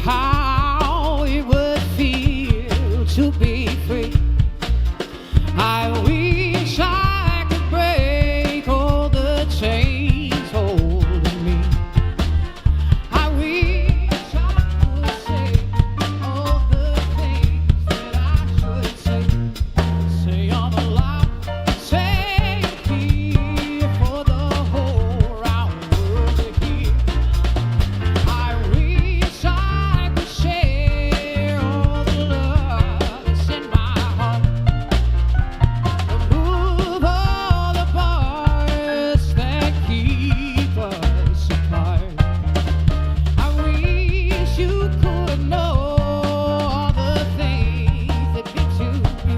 how it would feel to be free. I wish I could break all the chains holding me. I wish I could say all the things that I should say. Say all the loud, say it here for the whole round world to hear. I wish I could share all the love that's in my heart. Remove all the bars that keep us apart. I wish you could know all the things that get to you.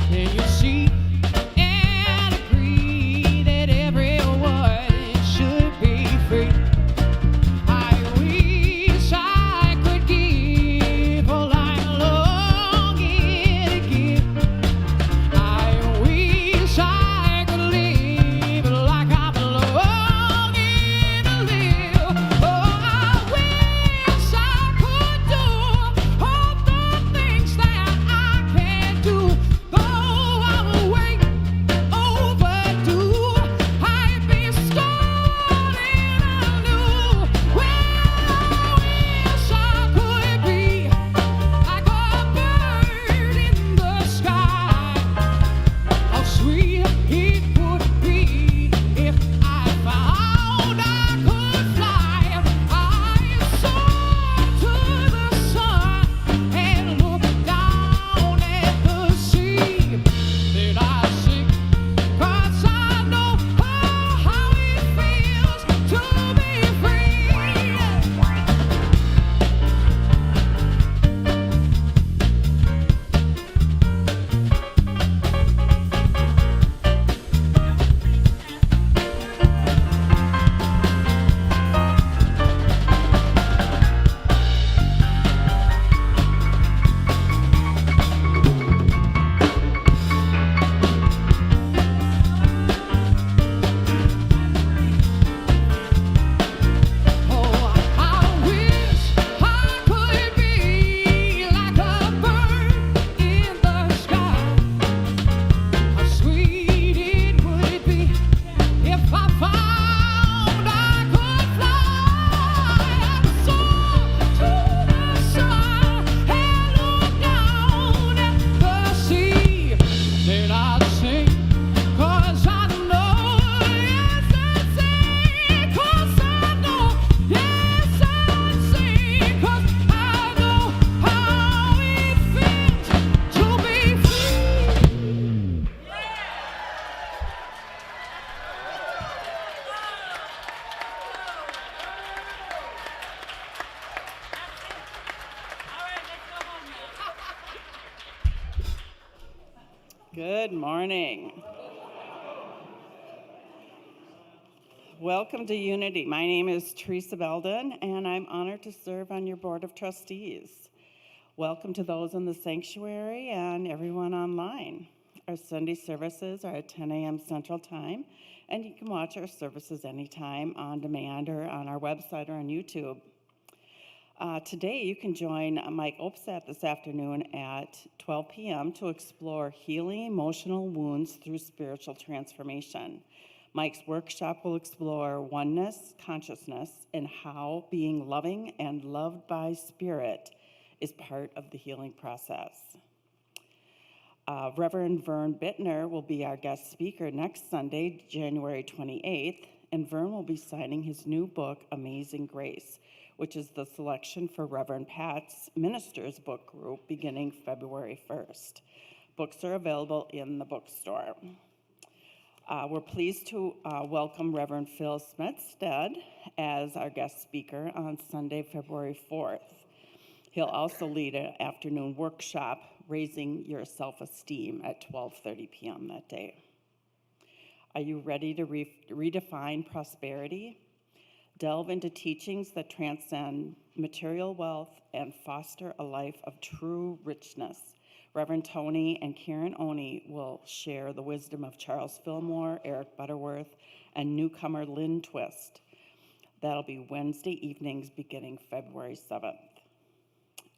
Can you see and agree that everyone should be free? I wish I could give all I'm longing to give. I wish I could live like I'm longing to live. Oh, I wish I could do all the things that I can't do. Though I'm way overdue, I'd be starting anew. Well, I wish I could be like a bird in the sky. How sweet it would be if I found I could fly. I soar to the sun and look down at the sea. Then I sing, 'cause I know how it feels to be free. Oh, I wish I could be like a bird in the sky. How sweet it would be if I found I could fly. I'd soar to the sun and look down at the sea. Then I'd sing, 'cause I know, yes, I'd sing, 'cause I know, yes, I'd sing, 'cause I know how it feels to be free. Good morning. Welcome to Unity. My name is Teresa Belden, and I'm honored to serve on your Board of Trustees. Welcome to those in the sanctuary and everyone online. Our Sunday services are at 10 a.m. Central Time, and you can watch our services anytime on demand or on our website or on YouTube. Today, you can join Mike Opsat this afternoon at 12 p.m. to explore healing emotional wounds through spiritual transformation. Mike's workshop will explore oneness, consciousness, and how being loving and loved by spirit is part of the healing process. Reverend Vern Bittner will be our guest speaker next Sunday, January 28th, and Vern will be signing his new book, Amazing Grace, which is the selection for Reverend Pat's Ministers Book Group beginning February 1st. Books are available in the bookstore. We're pleased to welcome Reverend Phil Smedstead as our guest speaker on Sunday, February 4th. He'll also lead an afternoon workshop, Raising Your Self-Esteem, at 12:30 p.m. that day. Are you ready to redefine prosperity? Delve into teachings that transcend material wealth and foster a life of true richness. Reverend Toni and Karen Oni will share the wisdom of Charles Fillmore, Eric Butterworth, and newcomer Lynn Twist. That'll be Wednesday evenings beginning February 7th.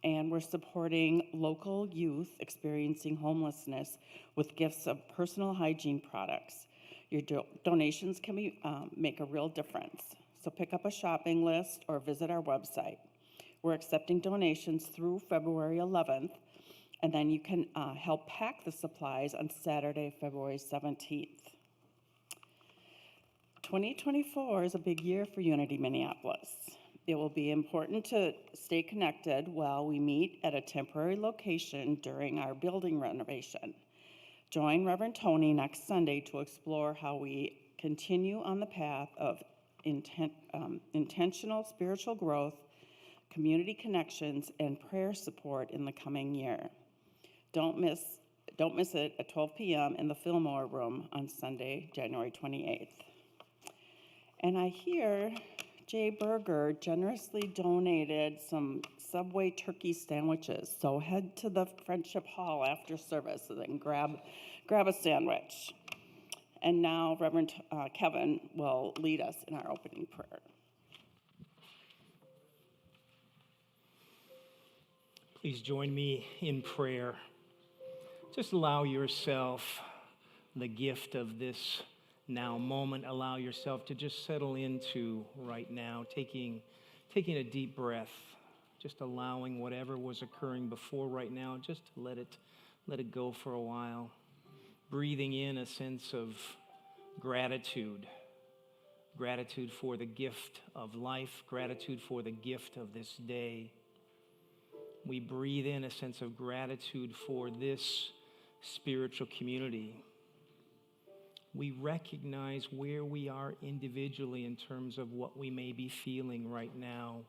And we're supporting local youth experiencing homelessness with gifts of personal hygiene products. Your donations can make a real difference. So pick up a shopping list or visit our website. We're accepting donations through February 11th, and then you can help pack the supplies on Saturday, February 17th. 2024 is a big year for Unity Minneapolis. It will be important to stay connected while we meet at a temporary location during our building renovation. Join Reverend Toni next Sunday to explore how we continue on the path of intentional spiritual growth, community connections, and prayer support in the coming year. Don't miss it at 12 p.m. in the Fillmore Room on Sunday, January 28th. And I hear Jay Berger generously donated some Subway turkey sandwiches. So head to the Friendship Hall after service and grab a sandwich. And now Reverend Kevin will lead us in our opening prayer. Please join me in prayer. Just allow yourself the gift of this now moment. Allow yourself to just settle into right now, taking a deep breath, just allowing whatever was occurring before right now, just to let it go for a while. Breathing in a sense of gratitude for the gift of life, gratitude for the gift of this day. We breathe in a sense of gratitude for this spiritual community. We recognize where we are individually in terms of what we may be feeling right now,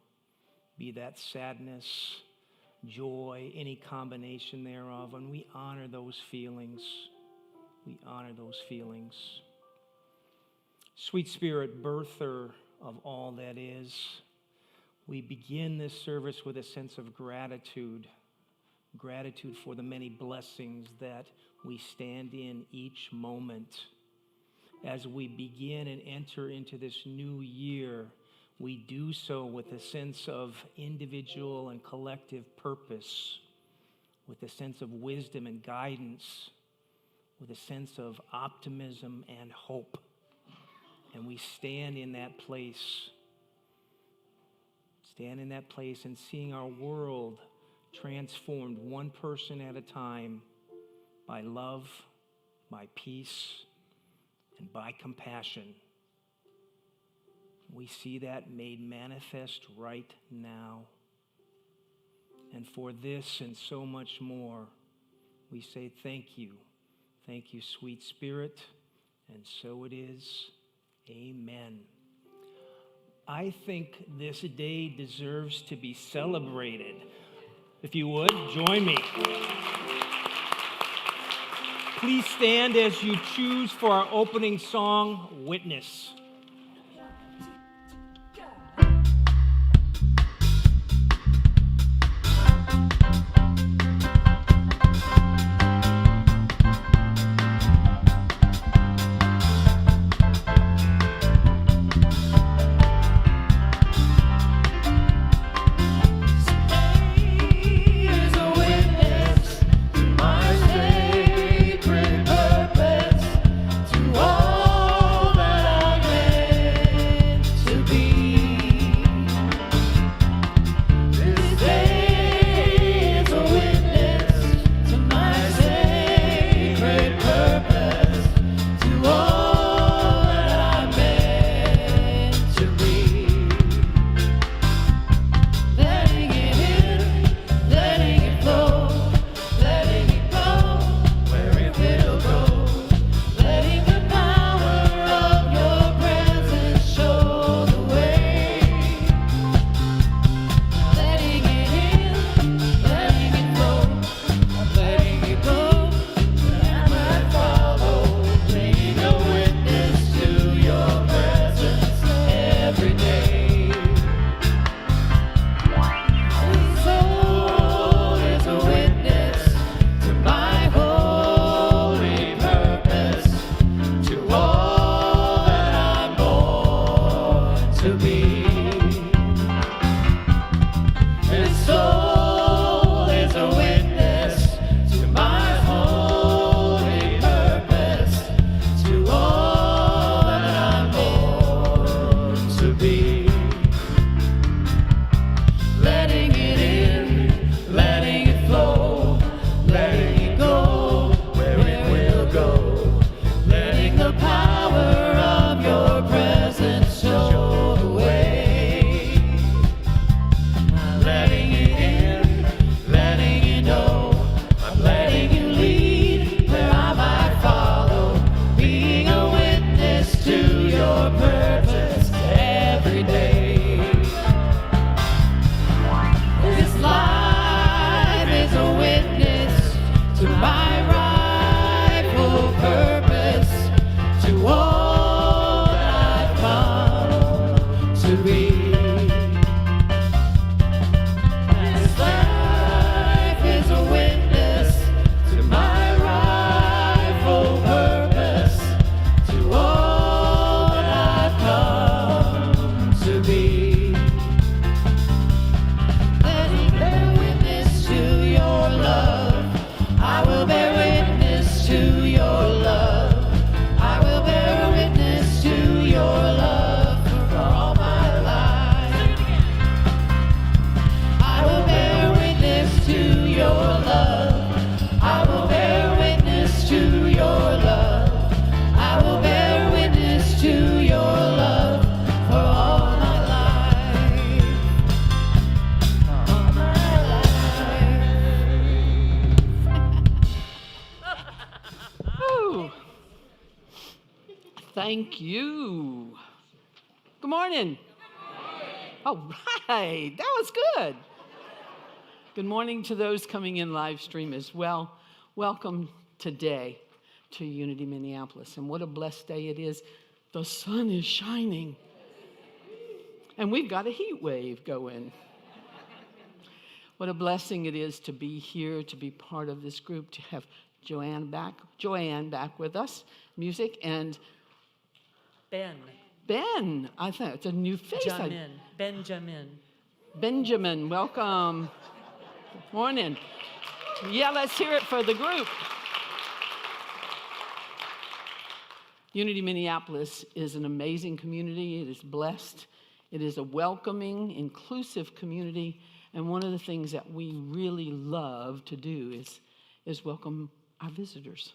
be that sadness, joy, any combination thereof, and we honor those feelings. We honor those feelings. Sweet Spirit, birther of all that is, we begin this service with a sense of gratitude for the many blessings that we stand in each moment. As we begin and enter into this new year, we do so with a sense of individual and collective purpose, with a sense of wisdom and guidance, with a sense of optimism and hope. And we stand in that place and seeing our world transformed one person at a time by love, by peace, and by compassion. We see that made manifest right now. And for this and so much more, we say thank you. Thank you, sweet Spirit. And so it is. Amen. I think this day deserves to be celebrated. If you would, join me. Please stand as you choose for our opening song, Witness. All that I to be. This life is a witness to my rightful purpose, to all I've come to be. Let me bear witness to your love. I will bear witness to your love. I will bear witness to your love for all my life. I will bear witness to your love. I will bear witness to your love. I will bear witness to your love for all my life. All my life. Ooh. Thank you. Good morning. All right, that was good. Good morning to those coming in live stream as well. Welcome today to Unity Minneapolis. And what a blessed day it is. The sun is shining. And we've got a heat wave going. What a blessing it is to be here, to be part of this group, to have Joanne back with us, music, and Ben. I thought it's a new face. Benjamin, welcome. Morning. Yeah, let's hear it for the group. Unity Minneapolis is an amazing community. It is blessed. It is a welcoming, inclusive community. And one of the things that we really love to do is welcome our visitors.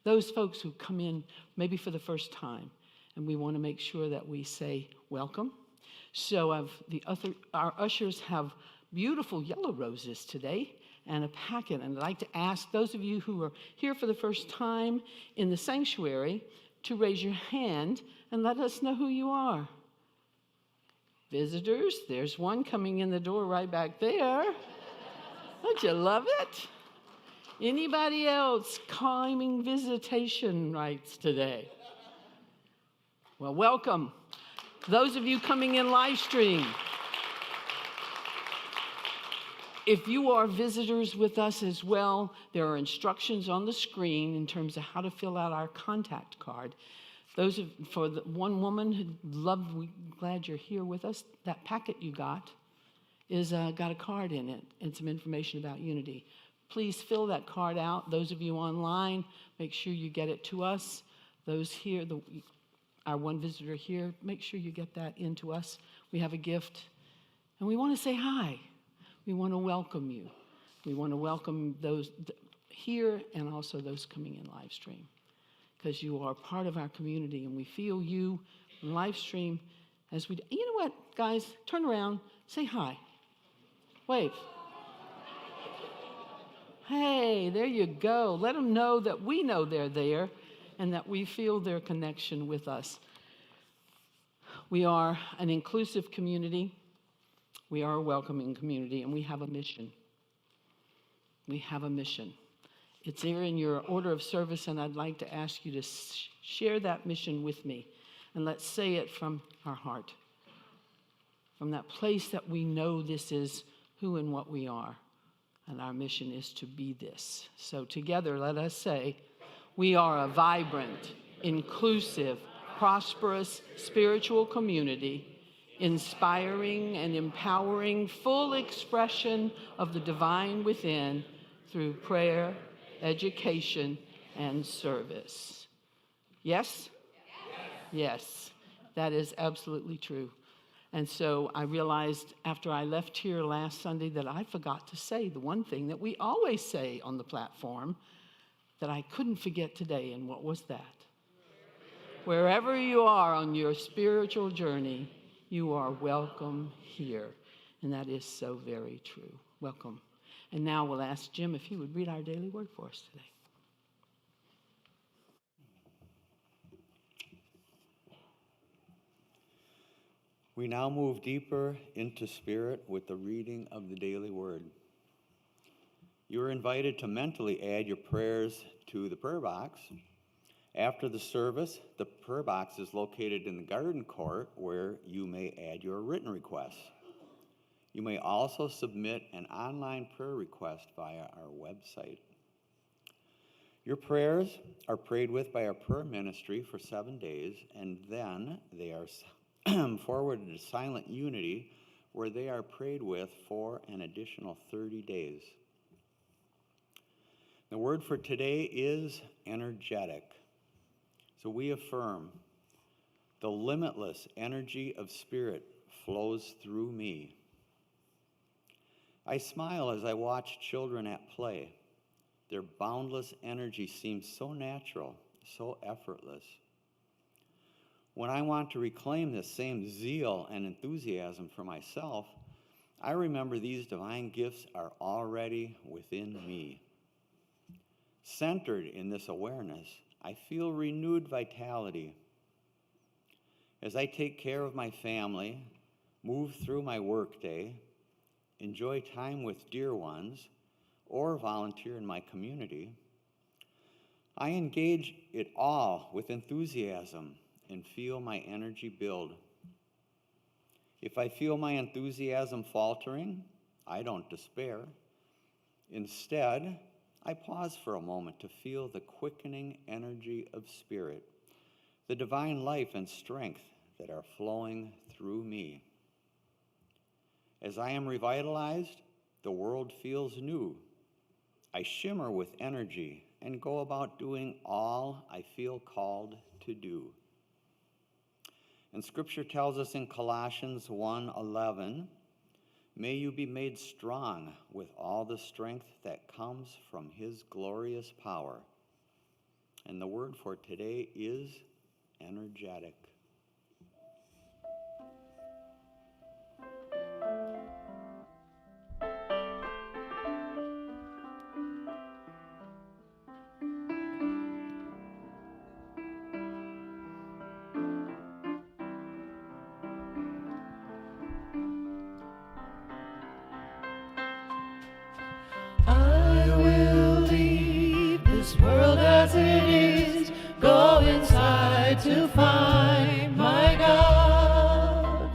Those folks who come in maybe for the first time. And we want to make sure that we say welcome. So our ushers have beautiful yellow roses today and a packet. And I'd like to ask those of you who are here for the first time in the sanctuary to raise your hand and let us know who you are. Visitors, there's one coming in the door right back there. Don't you love it? Anybody else claiming visitation rights today? Well, welcome. Those of you coming in live stream, if you are visitors with us as well, there are instructions on the screen in terms of how to fill out our contact card. For the one woman we're glad you're here with us. That packet you got is got a card in it and some information about Unity. Please fill that card out. Those of you online, make sure you get it to us. Those here, our one visitor here, make sure you get that into us. We have a gift, and we want to say hi. We want to welcome you. We want to welcome those here and also those coming in live stream, because you are part of our community, and we feel you in live stream as we do. You know what, guys? Turn around, say hi, wave. Hey, there you go. Let them know that we know they're there and that we feel their connection with us. We are an inclusive community. We are a welcoming community, and we have a mission. We have a mission. It's there in your order of service, and I'd like to ask you to share that mission with me. And let's say it from our heart, from that place that we know this is who and what we are. And our mission is to be this. So together, let us say, we are a vibrant, inclusive, prosperous, spiritual community, inspiring and empowering full expression of the divine within through prayer, education, and service. Yes? Yes, that is absolutely true. And so I realized after I left here last Sunday that I forgot to say the one thing that we always say on the platform that I couldn't forget today, and what was that? Wherever you are on your spiritual journey, you are welcome here. And that is so very true. Welcome. And now we'll ask Jim if he would read our daily word for us today. We now move deeper into spirit with the reading of the daily word. You are invited to mentally add your prayers to the prayer box After the service, the prayer box is located in the garden court where you may add your written requests. You may also submit an online prayer request via our website. Your prayers are prayed with by our prayer ministry for 7 days, and then they are forwarded to Silent Unity, where they are prayed with for an additional 30 days. The word for today is energetic. So we affirm, the limitless energy of spirit flows through me. I smile as I watch children at play. Their boundless energy seems so natural, so effortless. When I want to reclaim this same zeal and enthusiasm for myself, I remember these divine gifts are already within me. Centered in this awareness, I feel renewed vitality. As I take care of my family, move through my workday, enjoy time with dear ones, or volunteer in my community, I engage it all with enthusiasm and feel my energy build. If I feel my enthusiasm faltering, I don't despair. Instead, I pause for a moment to feel the quickening energy of spirit, the divine life and strength that are flowing through me. As I am revitalized, the world feels new. I shimmer with energy and go about doing all I feel called to do. And Scripture tells us in Colossians 1:11, may you be made strong with all the strength that comes from his glorious power. And the word for today is energetic. I will leave this world as it is, go inside to find my God.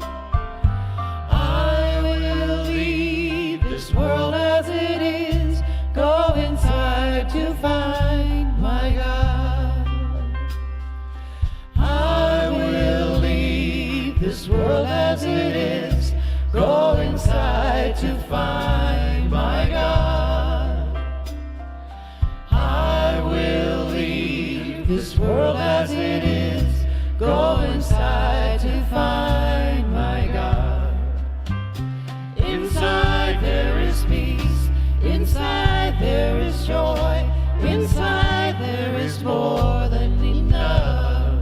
I will leave this world as it is, go inside to find my God. I will leave this world as it is, go inside to find my God. I will leave this world as it is, go inside to find my God. Inside there is peace, inside there is joy, inside there is more than enough.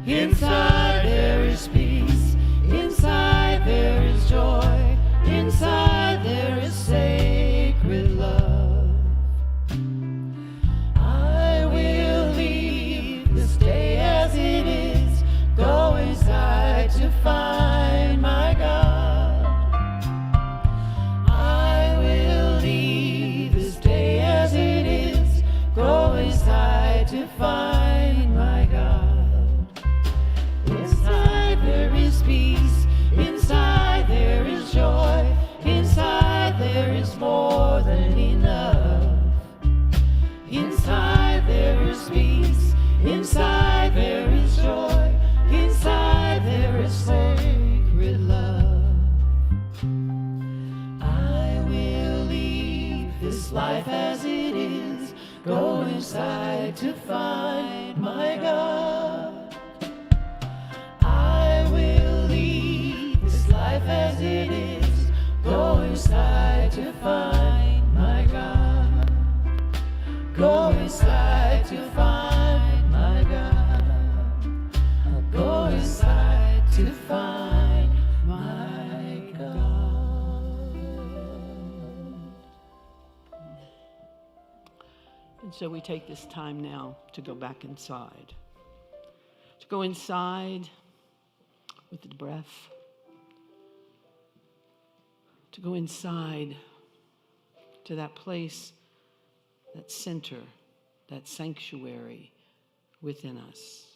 Inside there is peace, inside there is joy, inside there is sacred love. I will leave this day as it is, go inside to find my God. I will leave this day as it is, go inside to find my God. Inside there is peace, inside there is joy, inside there is more than enough. Inside there is peace, inside there is joy, inside there is sacred love. I will leave this life as it is, go inside to find my God. I will leave this life as it is, go inside to find my God. Go inside to find my God. I'll go inside to find my God. And so we take this time now to go back inside. To go inside with the breath. To go inside to that place, that center, that sanctuary within us.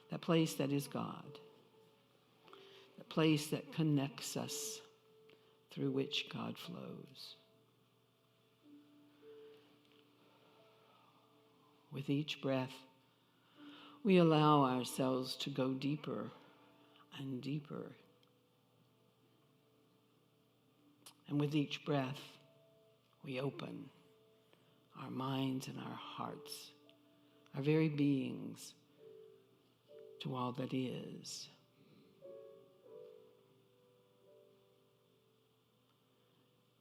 That place that is God. The place that connects us, through which God flows. With each breath, we allow ourselves to go deeper and deeper. And with each breath, we open our minds and our hearts, our very beings, to all that is.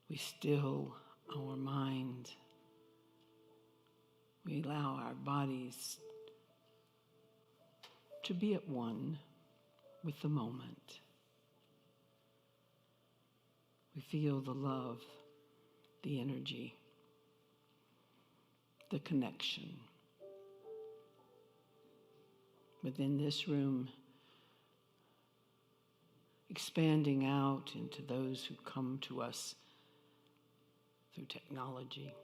We still our mind. We allow our bodies to be at one with the moment. We feel the love, the energy, the connection. Within this room, expanding out into those who come to us through technology.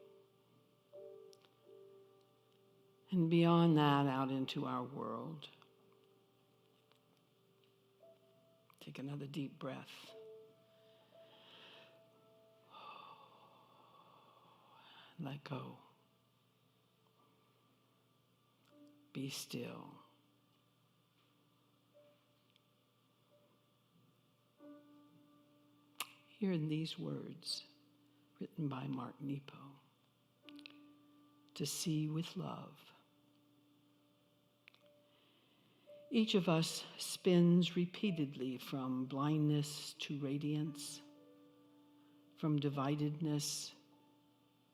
And beyond that, out into our world. Take another deep breath. Let go. Be still. Hear in these words, written by Mark Nepo, to see with love. Each of us spins repeatedly from blindness to radiance, from dividedness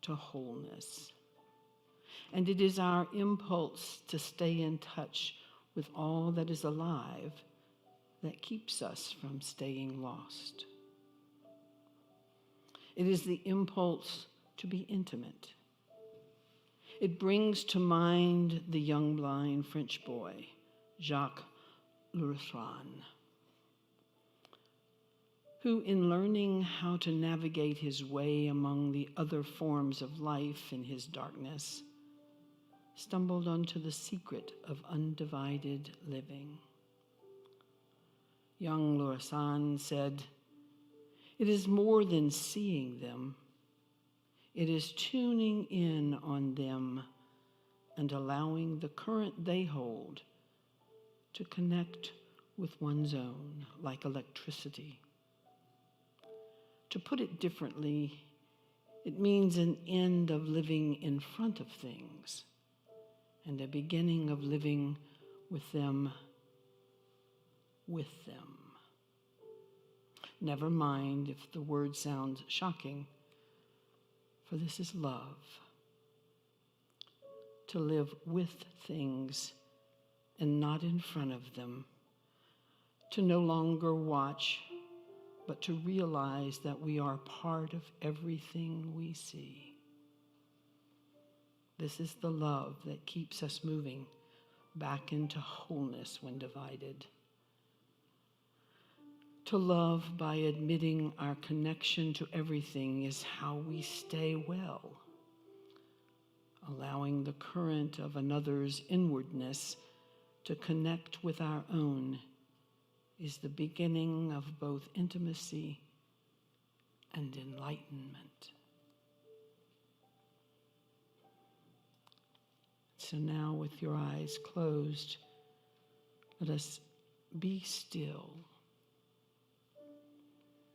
to wholeness. And it is our impulse to stay in touch with all that is alive that keeps us from staying lost. It is the impulse to be intimate. It brings to mind the young blind French boy, Jacques Lerthran, who, in learning how to navigate his way among the other forms of life in his darkness, stumbled onto the secret of undivided living. Young Lerthran said, "It is more than seeing them. It is tuning in on them and allowing the current they hold to connect with one's own, like electricity." To put it differently, it means an end of living in front of things and a beginning of living with them, with them. Never mind if the word sounds shocking, for this is love. To live with things and not in front of them. To no longer watch, but to realize that we are part of everything we see. This is the love that keeps us moving back into wholeness when divided. To love by admitting our connection to everything is how we stay well. Allowing the current of another's inwardness to connect with our own is the beginning of both intimacy and enlightenment. So now, with your eyes closed, let us be still.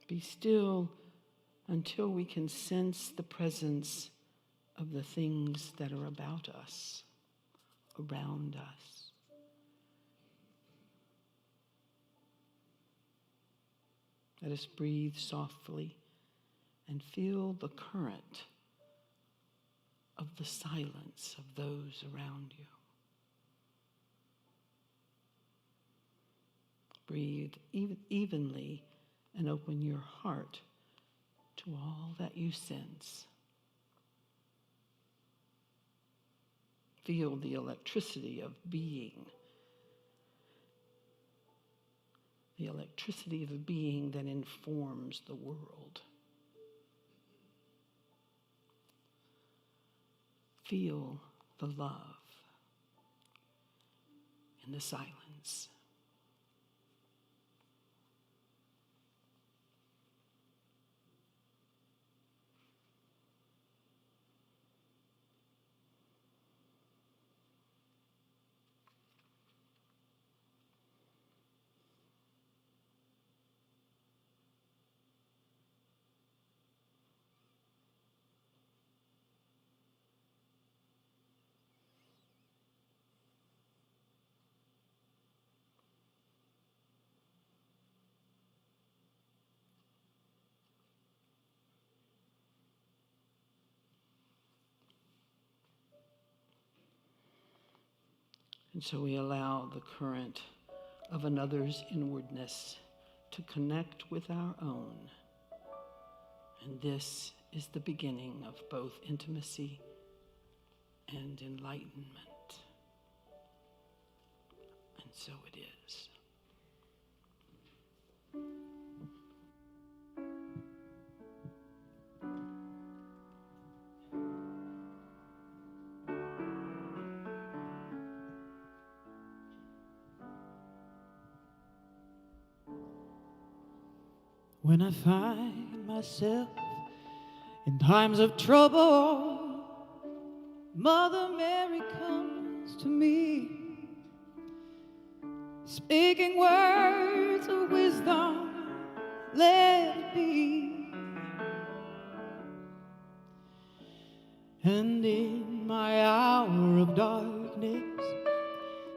Be still until we can sense the presence of the things that are about us, around us. Let us breathe softly and feel the current of the silence of those around you. Breathe evenly and open your heart to all that you sense. Feel the electricity of being. The electricity of a being that informs the world. Feel the love in the silence. And so we allow the current of another's inwardness to connect with our own. And this is the beginning of both intimacy and enlightenment. And so it is. When I find myself in times of trouble, Mother Mary comes to me, speaking words of wisdom, let it be. And in my hour of darkness,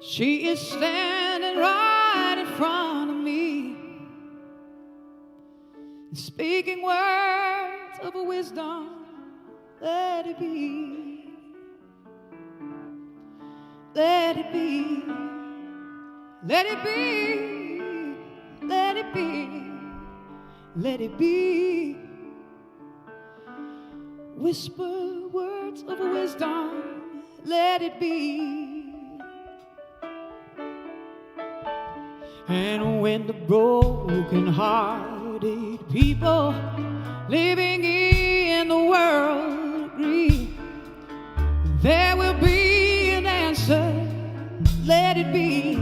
she is standing right in front of me, speaking words of wisdom, let it be, let it be, let it be, let it be, let it be. Whisper words of wisdom, let it be. And when the broken-hearted people living in the world agree, there will be an answer, let it be.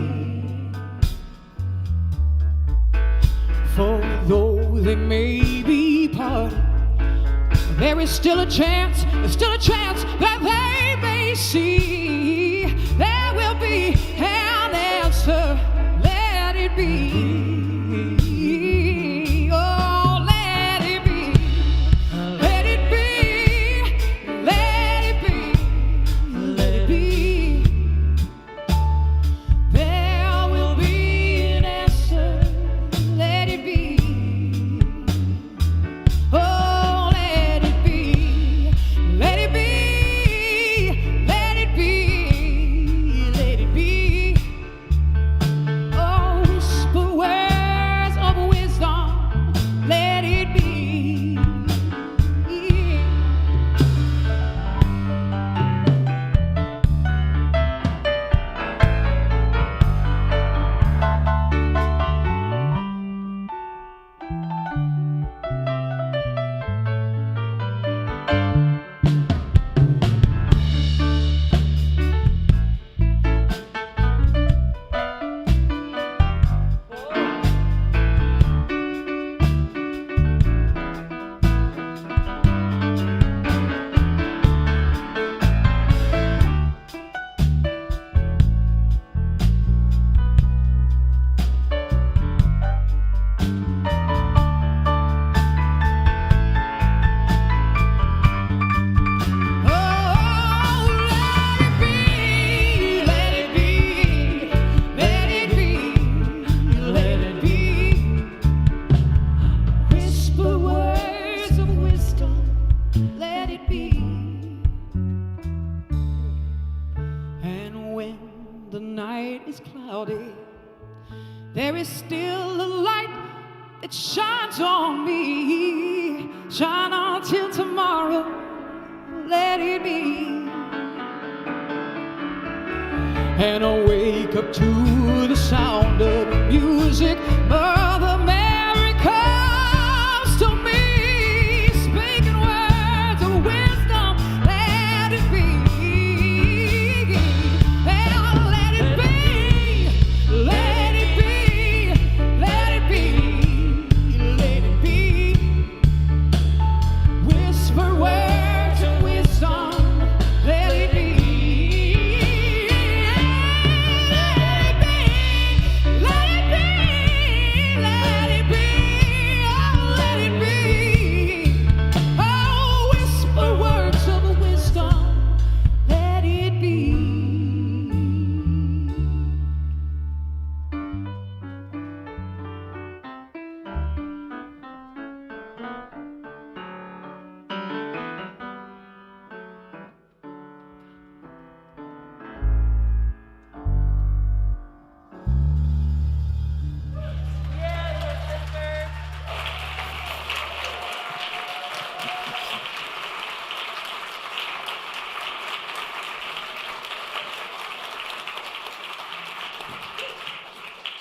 For though they may be parted, there is still a chance, that they may see. There will be an answer, let it be. Oh, let it be. Let it be. Let it be. Let it be. There will be an answer, let it be. Oh, let it be. Let it be. Let it be. Let it be. Oh, whisper words of wisdom, let it be. Whisper words of wisdom, let it be. And when the night is cloudy, there is still a light that shines on me. Shine on till tomorrow, let it be. And I wake up to the sound of music. Mother Mary comes to me, speaking words of wisdom, let it be.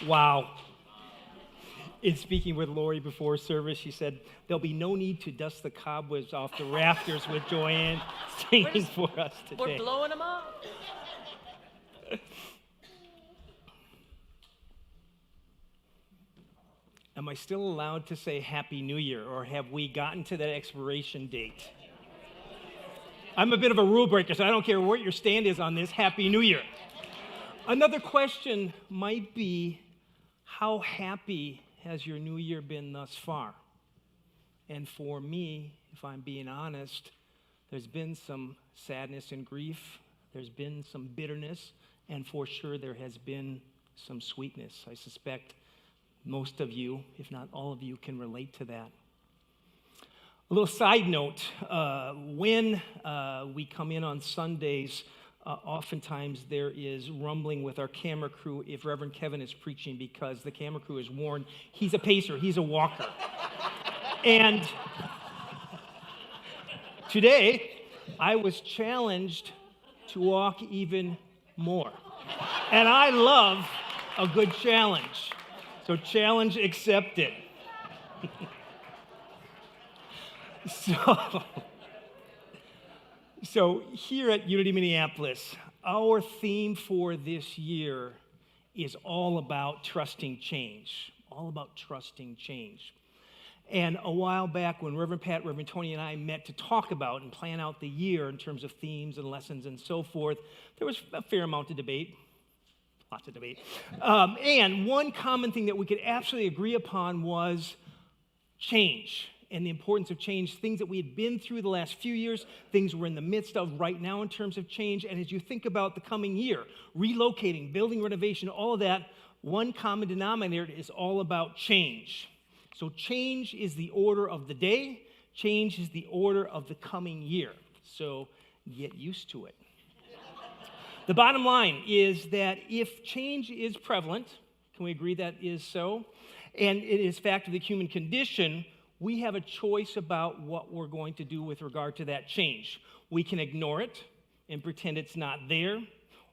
Wow. In speaking with Lori before service, she said, there'll be no need to dust the cobwebs off the rafters with Joanne singing for us We're today. blowing them up. Am I still allowed to say Happy New Year, or have we gotten to that expiration date? I'm a bit of a rule breaker, so I don't care what your stand is on this. Happy New Year. Another question might be, how happy has your new year been thus far? And for me, if I'm being honest, there's been some sadness and grief. There's been some bitterness, and for sure there has been some sweetness. I suspect most of you, if not all of you, can relate to that. A little side note, when we come in on Sundays, oftentimes there is rumbling with our camera crew if Reverend Kevin is preaching, because the camera crew is warned he's a pacer, he's a walker. And today, I was challenged to walk even more. And I love a good challenge. So challenge accepted. So here at Unity Minneapolis, our theme for this year is all about trusting change. All about trusting change. And a while back when Reverend Pat, Reverend Toni, and I met to talk about and plan out the year in terms of themes and lessons and so forth, there was a fair amount of debate. Lots of debate. And one common thing that we could absolutely agree upon was change and the importance of change, things that we had been through the last few years, things we're in the midst of right now in terms of change. And as you think about the coming year, relocating, building renovation, all of that, one common denominator is all about change. So change is the order of the day. Change is the order of the coming year. So get used to it. The bottom line is that if change is prevalent, can we agree that is so? And it is a fact of the human condition, we have a choice about what we're going to do with regard to that change. We can ignore it and pretend it's not there,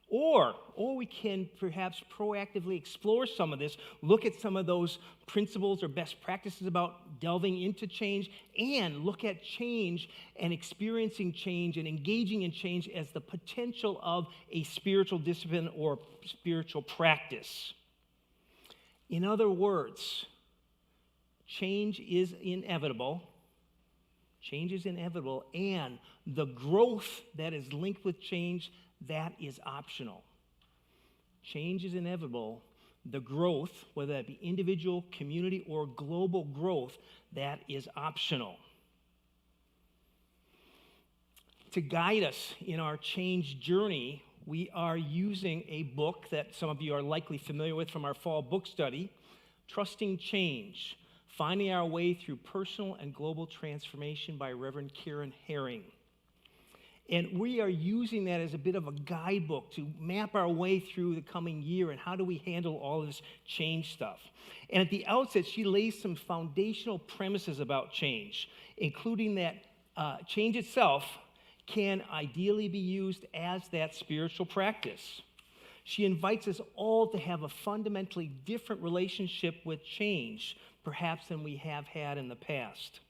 or we can perhaps proactively explore some of this, look at some of those principles or best practices about delving into change, and look at change and experiencing change and engaging in change as the potential of a spiritual discipline or spiritual practice. In other words, change is inevitable. Change is inevitable, and the growth that is linked with change, that is optional. Change is inevitable. The growth, whether that be individual, community, or global growth, that is optional. To guide us in our change journey, we are using a book that some of you are likely familiar with from our fall book study, Trusting Change, Finding Our Way Through Personal and Global Transformation by Reverend Karen Herring. And we are using that as a bit of a guidebook to map our way through the coming year and how do we handle all this change stuff. And at the outset, she lays some foundational premises about change, including that change itself can ideally be used as that spiritual practice. She invites us all to have a fundamentally different relationship with change, perhaps than we have had in the past.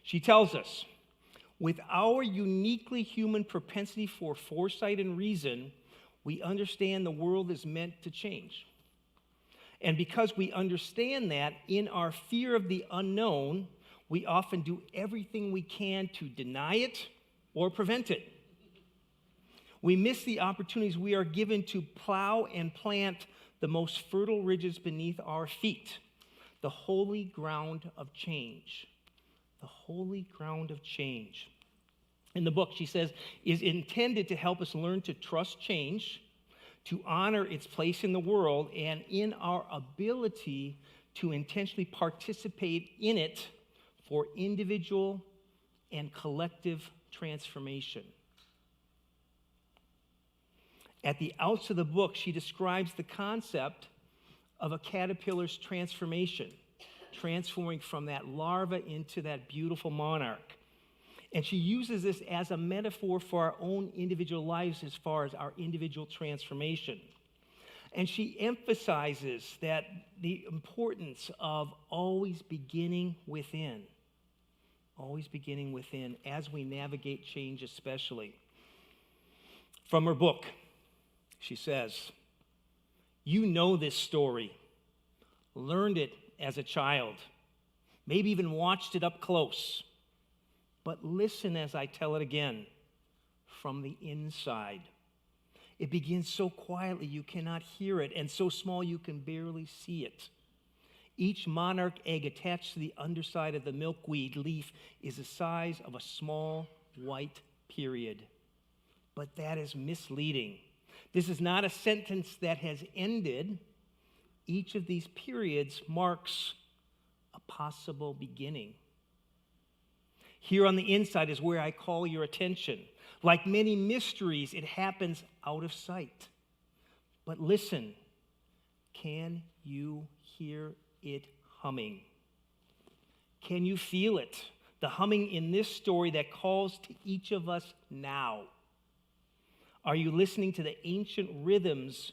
She tells us, with our uniquely human propensity for foresight and reason, we understand the world is meant to change. And because we understand that, in our fear of the unknown, we often do everything we can to deny it or prevent it. We miss the opportunities we are given to plow and plant the most fertile ridges beneath our feet, the holy ground of change. The holy ground of change. In the book, she says, is intended to help us learn to trust change, to honor its place in the world, and in our ability to intentionally participate in it for individual and collective transformation. At the outset of the book, she describes the concept of a caterpillar's transformation, transforming from that larva into that beautiful monarch. And she uses this as a metaphor for our own individual lives as far as our individual transformation. And she emphasizes that the importance of always beginning within. Always beginning within as we navigate change, especially. From her book, she says, "You know this story, learned it as a child, maybe even watched it up close. But listen as I tell it again from the inside. It begins so quietly you cannot hear it, and so small you can barely see it. Each monarch egg attached to the underside of the milkweed leaf is the size of a small white period. But that is misleading. This is not a sentence that has ended. Each of these periods marks a possible beginning. Here on the inside is where I call your attention. Like many mysteries, it happens out of sight. But listen, can you hear it humming? Can you feel it? The humming in this story that calls to each of us now. Are you listening to the ancient rhythms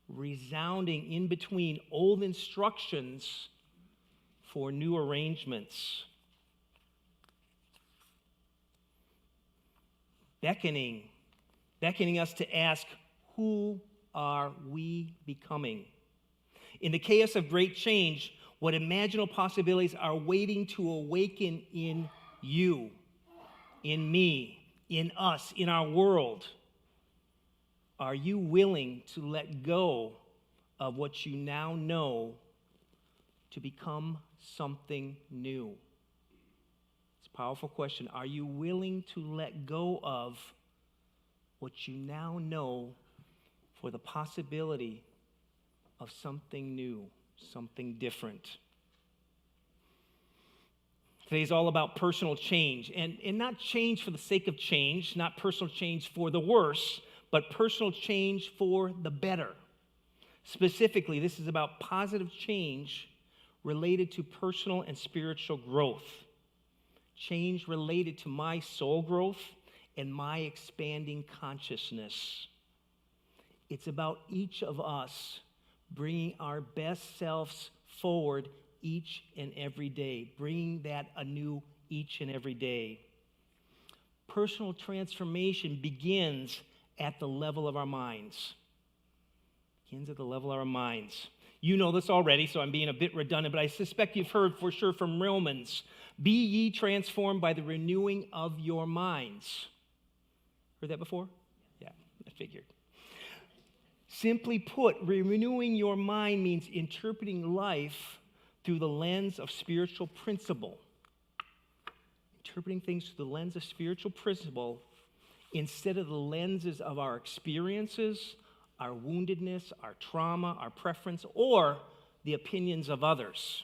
resounding in between old instructions for new arrangements? Beckoning us to ask, who are we becoming? In the chaos of great change, what imaginable possibilities are waiting to awaken in you, in me, in us, in our world? Are you willing to let go of what you now know to become something new? It's a powerful question. Are you willing to let go of what you now know for the possibility of something new, something different? Today's all about personal change, and not change for the sake of change, not personal change for the worse, but personal change for the better. Specifically, this is about positive change related to personal and spiritual growth. Change related to my soul growth and my expanding consciousness. It's about each of us bringing our best selves forward each and every day, bringing that anew each and every day. Personal transformation begins at the level of our minds. Begins at the level of our minds. You know this already, so I'm being a bit redundant, but I suspect you've heard for sure from Romans, be ye transformed by the renewing of your minds. Heard that before? Yeah, I figured. Simply put, renewing your mind means interpreting life through the lens of spiritual principle. Interpreting things through the lens of spiritual principle instead of the lenses of our experiences, our woundedness, our trauma, our preference, or the opinions of others.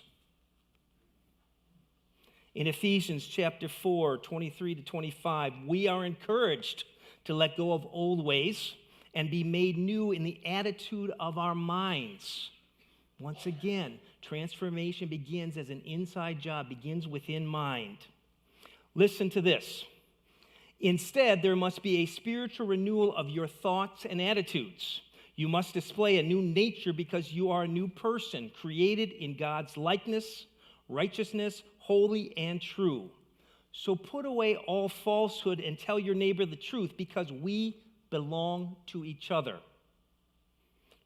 In Ephesians chapter 4, 23 to 25, we are encouraged to let go of old ways and be made new in the attitude of our minds. Once again, transformation begins as an inside job, begins within mind. Listen to this. Instead, there must be a spiritual renewal of your thoughts and attitudes. You must display a new nature because you are a new person, created in God's likeness, righteousness, holy, and true. So put away all falsehood and tell your neighbor the truth because we belong to each other.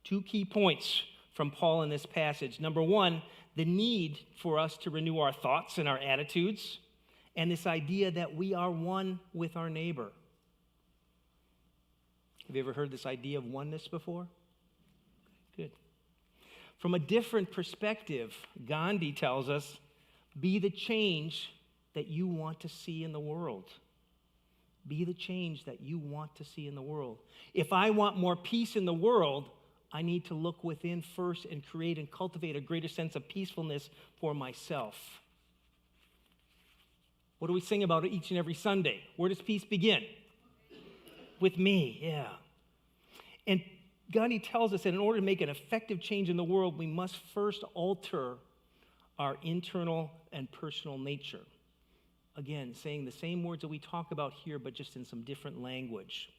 Two key points from Paul in this passage. Number one, the need for us to renew our thoughts and our attitudes, and this idea that we are one with our neighbor. Have you ever heard this idea of oneness before? Good. From a different perspective, Gandhi tells us, be the change that you want to see in the world. Be the change that you want to see in the world. If I want more peace in the world, I need to look within first and create and cultivate a greater sense of peacefulness for myself. What do we sing about each and every Sunday? Where does peace begin? With me, yeah. And Gandhi tells us that in order to make an effective change in the world, we must first alter our internal and personal nature. Again, saying the same words that we talk about here, but just in some different language.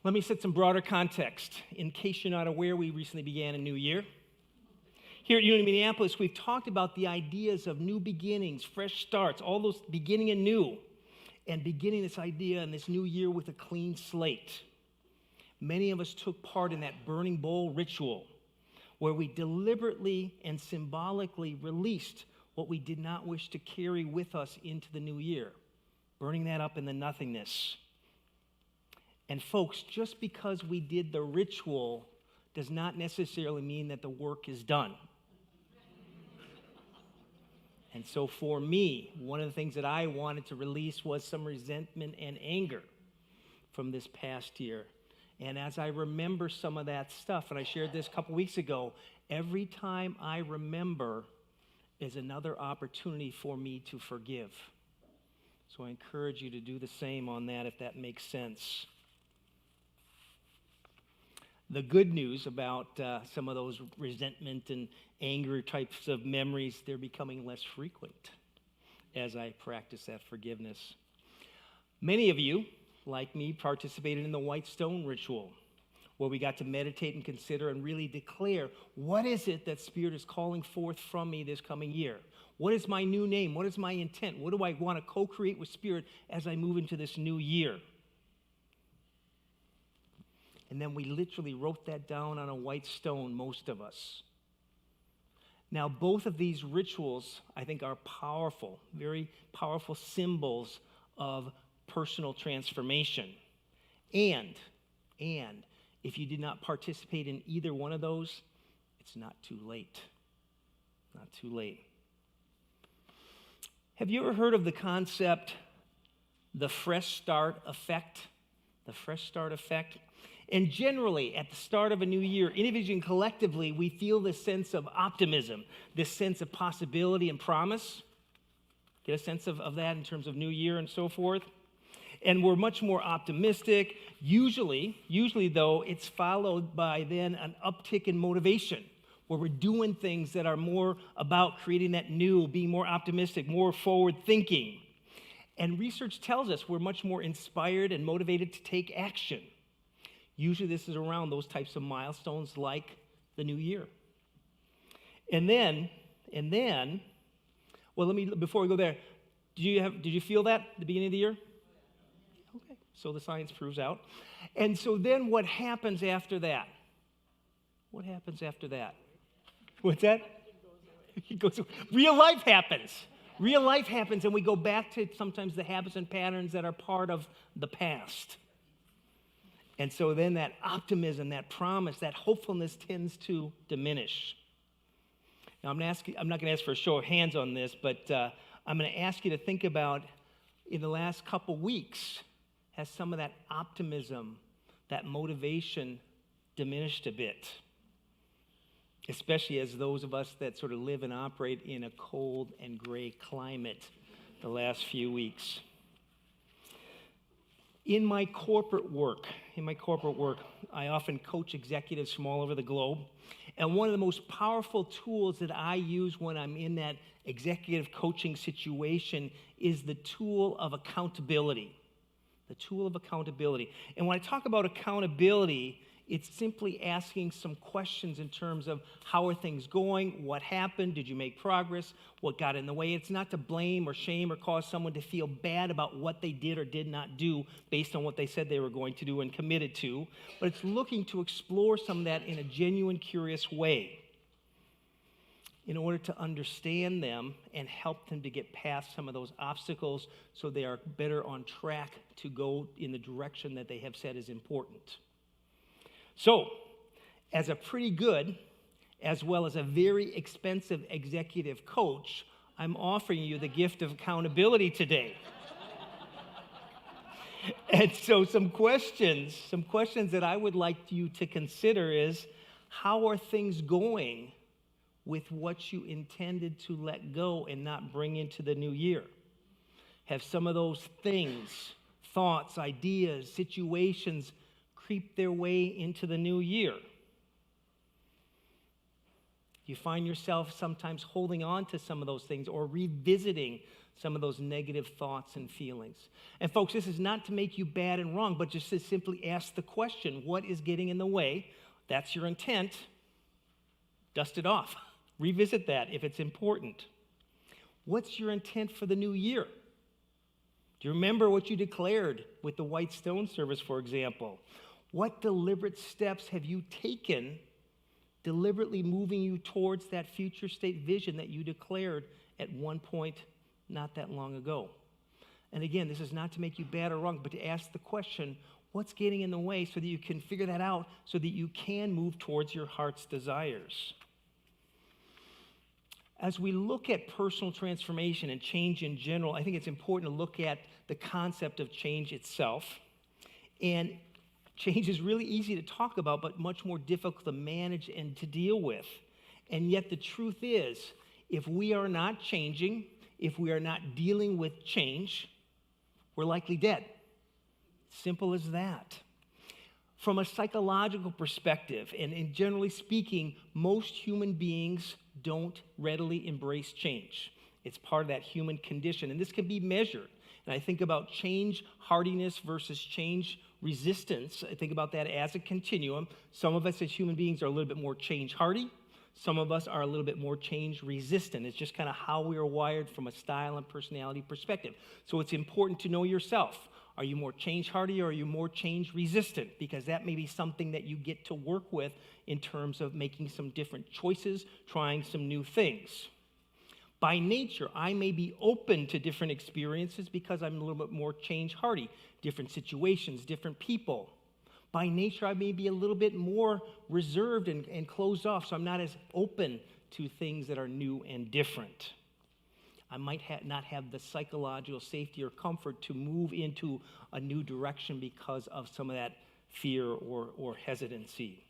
Let me set some broader context. In case you're not aware, we recently began a new year. Here at Unity Minneapolis, we've talked about the ideas of new beginnings, fresh starts, all those beginning anew, and beginning this idea in this new year with a clean slate. Many of us took part in that burning bowl ritual where we deliberately and symbolically released what we did not wish to carry with us into the new year, burning that up in the nothingness. And folks, just because we did the ritual does not necessarily mean that the work is done. And so for me, one of the things that I wanted to release was some resentment and anger from this past year. And as I remember some of that stuff, and I shared this a couple weeks ago, every time I remember is another opportunity for me to forgive. So I encourage you to do the same on that if that makes sense. The good news about some of those resentment and anger types of memories, they're becoming less frequent as I practice that forgiveness. Many of you, like me, participated in the white stone ritual, where we got to meditate and consider and really declare, what is it that Spirit is calling forth from me this coming year? What is my new name? What is my intent? What do I want to co-create with Spirit as I move into this new year? And then we literally wrote that down on a white stone, most of us. Now, both of these rituals, I think, are powerful, very powerful symbols of personal transformation. And if you did not participate in either one of those, it's not too late. Not too late. Have you ever heard of the concept, the fresh start effect? The fresh start effect? And generally, at the start of a new year, individually and collectively, we feel this sense of optimism, this sense of possibility and promise. Get a sense of that in terms of new year and so forth. And we're much more optimistic. Usually, though, it's followed by then an uptick in motivation, where we're doing things that are more about creating that new, being more optimistic, more forward thinking. And research tells us we're much more inspired and motivated to take action. Usually this is around those types of milestones like the new year. And then, well, before we go there, did you feel that at the beginning of the year? Okay, so the science proves out. And so then what happens after that? What happens after that? What's that? It goes away. Real life happens. Real life happens, and we go back to sometimes the habits and patterns that are part of the past. And so then that optimism, that promise, that hopefulness tends to diminish. Now, I'm not going to ask for a show of hands on this, but I'm going to ask you to think about, in the last couple weeks, has some of that optimism, that motivation diminished a bit? Especially as those of us that sort of live and operate in a cold and gray climate the last few weeks. In my corporate work, I often coach executives from all over the globe. And one of the most powerful tools that I use when I'm in that executive coaching situation is the tool of accountability. The tool of accountability. And when I talk about accountability, it's simply asking some questions in terms of how are things going, what happened, did you make progress, what got in the way. It's not to blame or shame or cause someone to feel bad about what they did or did not do based on what they said they were going to do and committed to, but it's looking to explore some of that in a genuine, curious way in order to understand them and help them to get past some of those obstacles so they are better on track to go in the direction that they have said is important. So, as a pretty good, as well as a very expensive executive coach, I'm offering you the gift of accountability today. And so some questions that I would like you to consider is, how are things going with what you intended to let go and not bring into the new year? Have some of those things, thoughts, ideas, situations creep their way into the new year? You find yourself sometimes holding on to some of those things or revisiting some of those negative thoughts and feelings. And folks, this is not to make you bad and wrong, but just to simply ask the question, what is getting in the way? That's your intent. Dust it off. Revisit that if it's important. What's your intent for the new year? Do you remember what you declared with the White Stone service, for example? What deliberate steps have you taken deliberately moving you towards that future state vision that you declared at one point not that long ago? And again, this is not to make you bad or wrong, but to ask the question, what's getting in the way so that you can figure that out so that you can move towards your heart's desires? As we look at personal transformation and change in general, I think it's important to look at the concept of change itself. And change is really easy to talk about, but much more difficult to manage and to deal with. And yet the truth is, if we are not changing, if we are not dealing with change, we're likely dead. Simple as that. From a psychological perspective, and generally speaking, most human beings don't readily embrace change. It's part of that human condition, and this can be measured. And I think about change hardiness versus change resistance. I think about that as a continuum. Some of us as human beings are a little bit more change hardy. Some of us are a little bit more change resistant. It's just kind of how we are wired from a style and personality perspective. So it's important to know yourself. Are you more change hardy or are you more change resistant? Because that may be something that you get to work with in terms of making some different choices, trying some new things. By nature, I may be open to different experiences because I'm a little bit more change hardy, different situations, different people. By nature, I may be a little bit more reserved and closed off, so I'm not as open to things that are new and different. I might not have the psychological safety or comfort to move into a new direction because of some of that fear or hesitancy.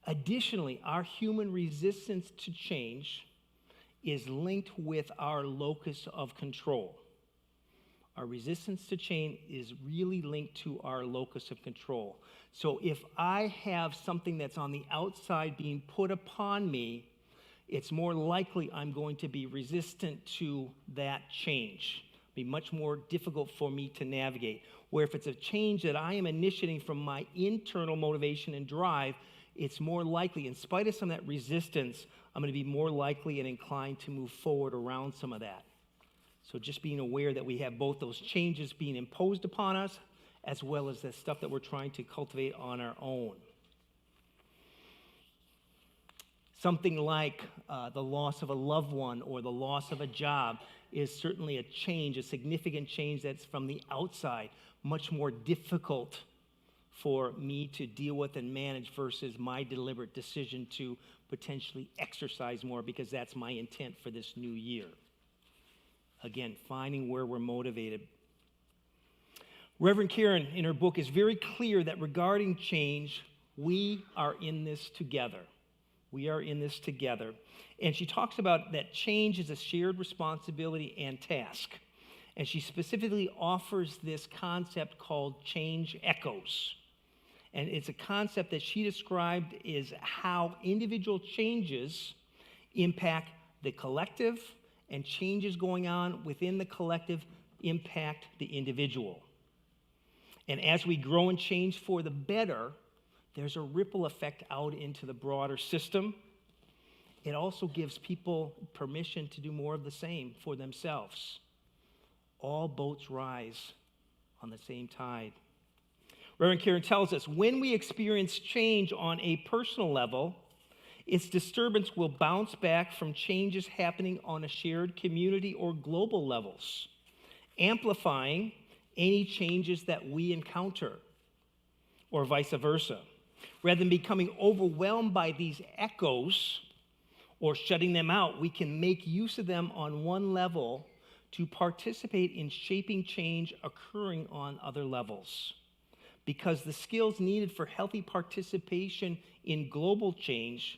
Additionally, our human resistance to change is linked with our locus of control. Our resistance to change is really linked to our locus of control. So if I have something that's on the outside being put upon me, it's more likely I'm going to be resistant to that change. It'll be much more difficult for me to navigate. Where if it's a change that I am initiating from my internal motivation and drive, it's more likely, in spite of some of that resistance, I'm going to be more likely and inclined to move forward around some of that. So just being aware that we have both those changes being imposed upon us as well as the stuff that we're trying to cultivate on our own. Something like the loss of a loved one or the loss of a job is certainly a change, a significant change that's from the outside, much more difficult for me to deal with and manage versus my deliberate decision to potentially exercise more because that's my intent for this new year. Again, finding where we're motivated. Reverend Karen, in her book, is very clear that regarding change, we are in this together. We are in this together. And she talks about that change is a shared responsibility and task. And she specifically offers this concept called change echoes. And it's a concept that she described is how individual changes impact the collective and changes going on within the collective impact the individual. And as we grow and change for the better, there's a ripple effect out into the broader system. It also gives people permission to do more of the same for themselves. All boats rise on the same tide. Reverend Karen tells us, when we experience change on a personal level, its disturbance will bounce back from changes happening on a shared community or global levels, amplifying any changes that we encounter, or vice versa. Rather than becoming overwhelmed by these echoes or shutting them out, we can make use of them on one level to participate in shaping change occurring on other levels. Because the skills needed for healthy participation in global change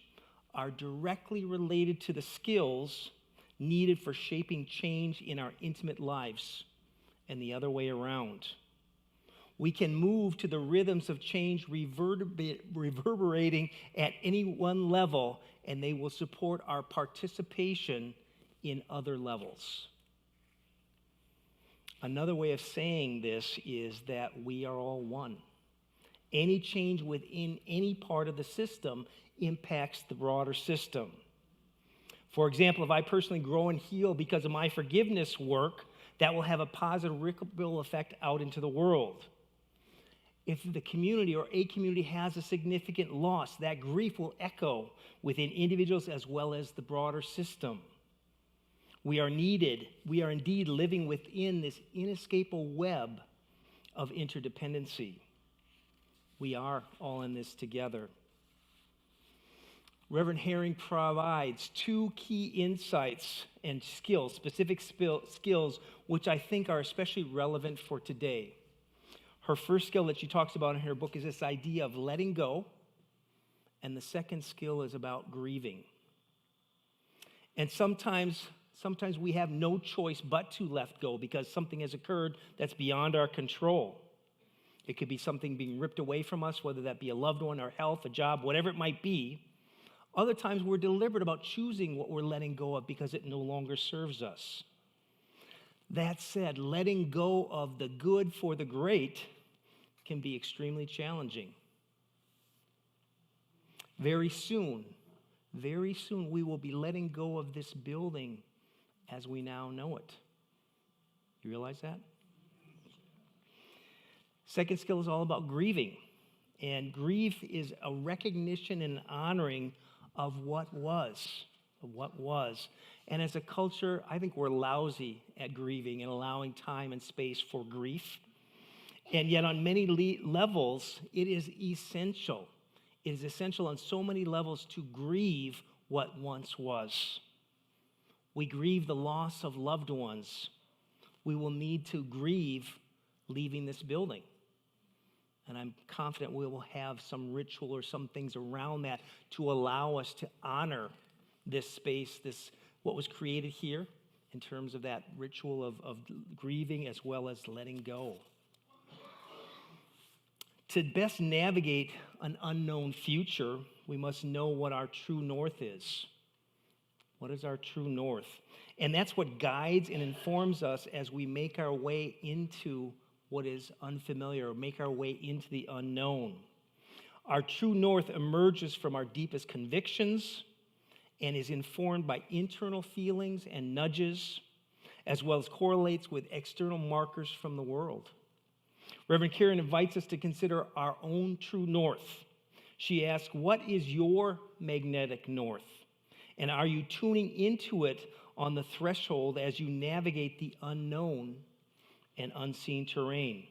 are directly related to the skills needed for shaping change in our intimate lives and the other way around. We can move to the rhythms of change reverberating at any one level and they will support our participation in other levels. Another way of saying this is that we are all one. Any change within any part of the system impacts the broader system. For example, if I personally grow and heal because of my forgiveness work, that will have a positive ripple effect out into the world. If the community or a community has a significant loss, that grief will echo within individuals as well as the broader system. We are needed. We are indeed living within this inescapable web of interdependency. We are all in this together. Reverend Herring provides 2 key insights and skills, specific skills, which I think are especially relevant for today. Her first skill that she talks about in her book is this idea of letting go, and the second skill is about grieving. And sometimes we have no choice but to let go because something has occurred that's beyond our control. It could be something being ripped away from us, whether that be a loved one, our health, a job, whatever it might be. Other times we're deliberate about choosing what we're letting go of because it no longer serves us. That said, letting go of the good for the great can be extremely challenging. Very soon, we will be letting go of this building as we now know it. You realize that? Second skill is all about grieving. And grief is a recognition and honoring of what was. And as a culture, I think we're lousy at grieving and allowing time and space for grief. And yet on many levels, it is essential. It is essential on so many levels to grieve what once was. We grieve the loss of loved ones. We will need to grieve leaving this building. And I'm confident we will have some ritual or some things around that to allow us to honor this space, what was created here in terms of that ritual of grieving as well as letting go. To best navigate an unknown future, we must know what our true north is. What is our true north? And that's what guides and informs us as we make our way into what is unfamiliar, or make our way into the unknown. Our true north emerges from our deepest convictions and is informed by internal feelings and nudges, as well as correlates with external markers from the world. Reverend Karen invites us to consider our own true north. She asks, what is your magnetic north? And are you tuning into it on the threshold as you navigate the unknown and unseen terrain?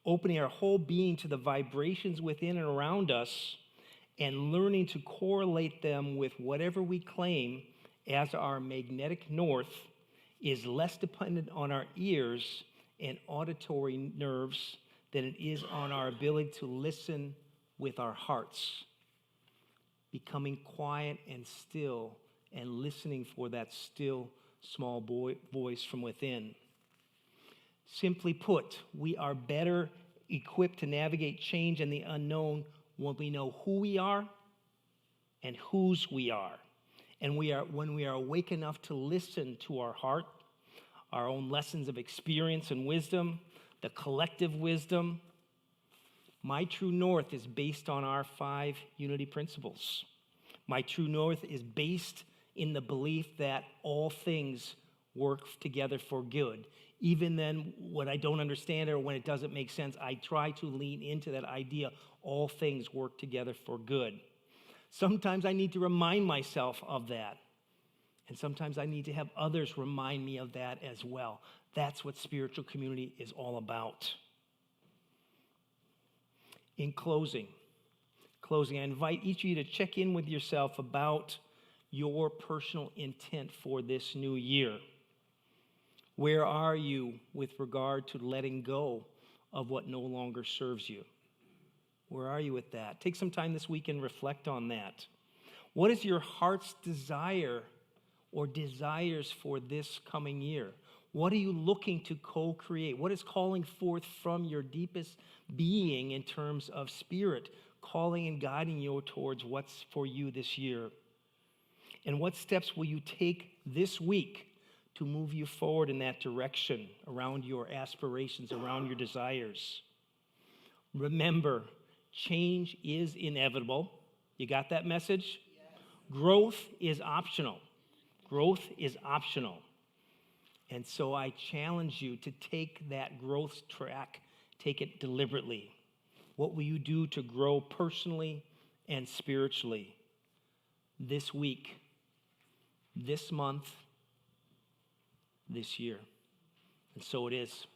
Opening our whole being to the vibrations within and around us and learning to correlate them with whatever we claim as our magnetic north is less dependent on our ears and auditory nerves than it is on our ability to listen with our hearts. Becoming quiet and still and listening for that still small voice from within. Simply put, we are better equipped to navigate change and the unknown when we know who we are and whose we are. And when we are awake enough to listen to our heart, our own lessons of experience and wisdom, the collective wisdom. My true north is based on our 5 unity principles. My true north is based in the belief that all things work together for good. Even then, when I don't understand it or when it doesn't make sense, I try to lean into that idea, all things work together for good. Sometimes I need to remind myself of that. And sometimes I need to have others remind me of that as well. That's what spiritual community is all about. In closing, I invite each of you to check in with yourself about your personal intent for this new year. Where are you with regard to letting go of what no longer serves you? Where are you with that? Take some time this week and reflect on that. What is your heart's desire or desires for this coming year? What are you looking to co-create? What is calling forth from your deepest being in terms of spirit, calling and guiding you towards what's for you this year? And what steps will you take this week to move you forward in that direction around your aspirations, around your desires? Remember, change is inevitable. You got that message? Yes. Growth is optional. Growth is optional. And so I challenge you to take that growth track, take it deliberately. What will you do to grow personally and spiritually this week, this month, this year? And so it is.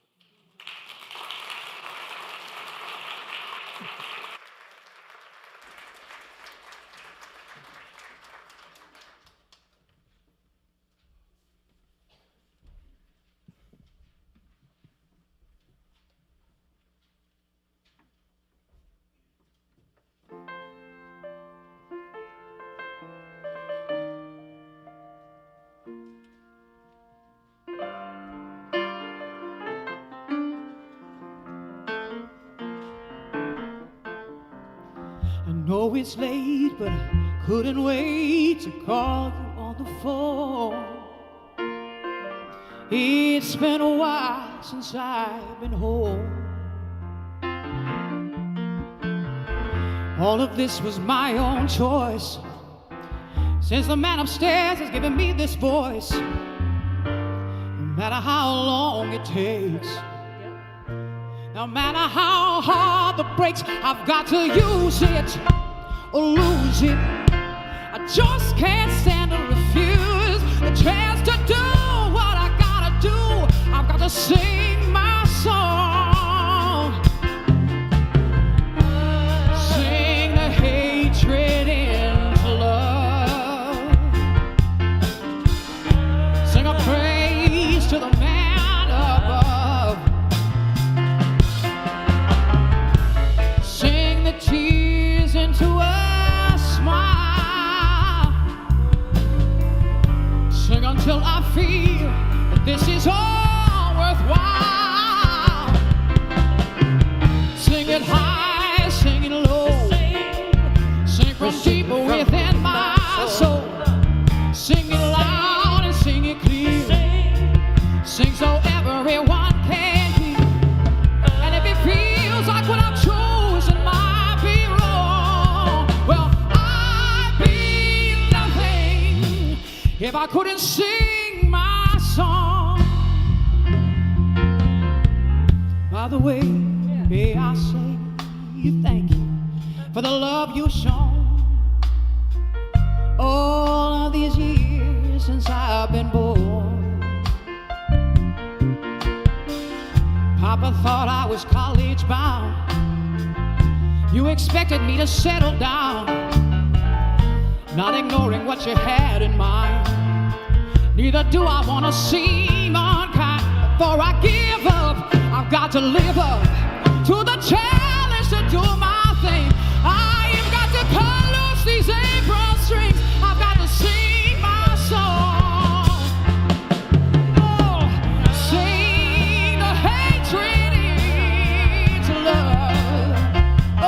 I know it's late, but I couldn't wait to call you on the phone. It's been a while since I've been home. All of this was my own choice, since the man upstairs has given me this voice. No matter how long it takes, no matter how hard the brakes, I've got to use it or lose it. I just can't stand to refuse the chance to do what I gotta do. I've got to sing my song, sing the hatred into love, sing a praise to the man above. Sing the tears into a smile. Sing until I feel that this is all worthwhile. Sing it high, sing it low. Sing from deep within my soul. Sing it loud and sing it clear. Sing so everyone can hear. And if it feels like what I've chosen might be wrong, well, I'd be nothing if I couldn't sing my song. By the way, may I say thank you for the love you've shown all of these years since I've been born. Papa thought I was college bound. You expected me to settle down, not ignoring what you had in mind. Neither do I want to seem unkind. Before I give up, I've got to live up to the challenge to do my thing. I've got to cut loose these apron strings. I've got to sing my song. Oh, sing the hatred into love. Oh,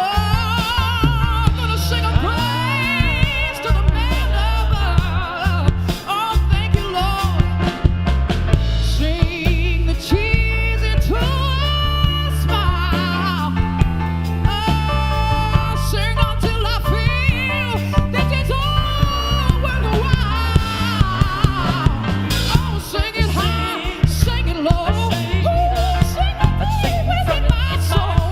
I'm gonna sing a praise to the man above. Oh, thank you, Lord. Sing the tears into a smile. Oh, sing until I feel this is all worthwhile. Oh, sing it high, sing it low. Ooh, sing it deep within my soul.